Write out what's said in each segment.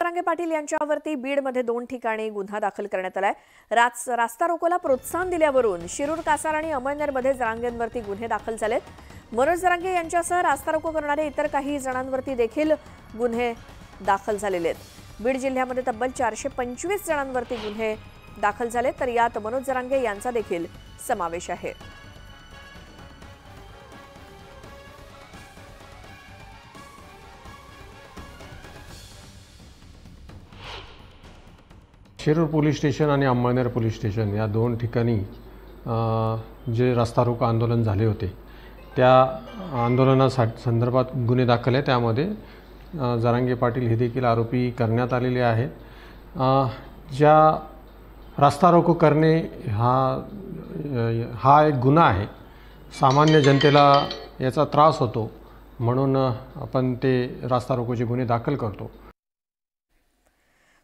जरांगे पाटील यांच्यावरती बीडमध्ये 2 ठिकाणी गुन्हा दाखल करण्यात आलाय। रास्ता रोकोला प्रोत्साहन दिल्यावरून शिरूर, कासार आणि अमळनेरमध्ये जरांगेंवरती गुन्हे दाखल झालेत। मनोज जरांगे यांच्यासह रास्ता रोको करणारे इतर काही जणांवरती देखील गुन्हे दाखल झालेले आहेत। बीड जिल्ह्यामध्ये तब्बल 425 जणांवरती गुन्हे दाखल झाले, तर यात मनोज जरांगे यांचा देखील समावेश आहे। शिरूर पोलीस स्टेशन आणि अंमळनेर पोलीस स्टेशन या 2 ठिकाणी जे रस्ता रोको आंदोलन झाले होते त्या आंदोलनासंदर्भात गुन्हे दाखल आहे। त्यामध्ये जरांगे पाटील हे देखील आरोपी करण्यात आलेले आहेत। ज्या रस्ता रोको करणे हा एक गुन्हा आहे, सामान्य जनतेला याचा त्रास होतो, म्हणून आपण ते रस्ता रोकोचे गुन्हे दाखल करतो।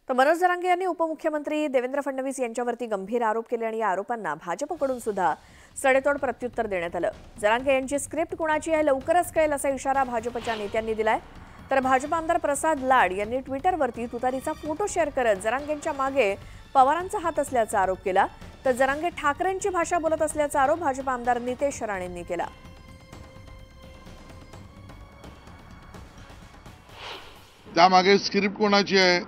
तर मनोज जरांगे यांनी उपमुख्यमंत्री देवेंद्र फडणवीस यांच्यावरती गंभीर आरोप केले आणि या आरोपांना भाजपकडून सुद्धा सडेतोड प्रत्युत्तर देण्यात आलं। जरांगे यांची स्क्रिप्ट कोणाची आहे लवकरच कळेल असा इशारा भाजपच्या नेत्यांनी दिलाय। तर भाजप आमदार प्रसाद लाड यांनी ट्विटरवरती तुतारीचा फोटो शेअर करत जरांगेंच्या मागे पवारांचा हात असल्याचा आरोप केला। तर जरांगे ठाकरेंची भाषा बोलत असल्याचा आरोप भाजप आमदार नितेश राणेंनी केला। त्यामागे स्क्रिप्ट कोणाची आहे,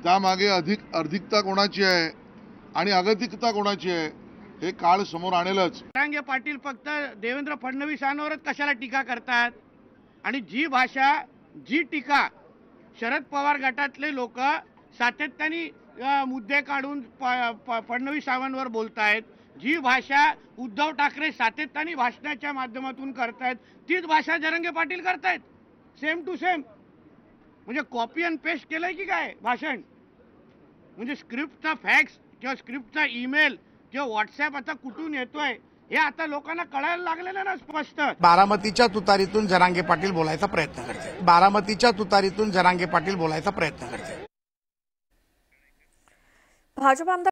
त्यामागे अधिकता कोणाची आहे आणि अगतिकता कोणाची आहे हे काळ समोर आणेलच। जरांगे पाटील फक्त देवेंद्र फडणवीसांवरच कशाला टीका करतात आणि जी भाषा जी टीका शरद पवार गटातले लोक सातत्याने मुद्दे काढून फडणवीस साहेबांवर बोलतायत, जी भाषा उद्धव ठाकरे सातत्याने भाषणाच्या माध्यमातून करतायत तीच भाषा जरांगे पाटील करतायत। सेम टू सेम, म्हणजे कॉपी अँड पेस्ट केलंय की काय भाषण? म्हणजे स्क्रिप्टचा फॅक्स किंवा स्क्रिप्टचा ईमेल किंवा व्हॉट्सअप आता कुठून येतोय हे आता लोकांना कळायला लागलेलं ना स्पष्ट। बारामतीच्या तुतारीतून जरांगे पाटील बोलायचा प्रयत्न करते, बारामतीच्या तुतारीतून जरांगे पाटील बोलायचा प्रयत्न करते। भाजप आमदार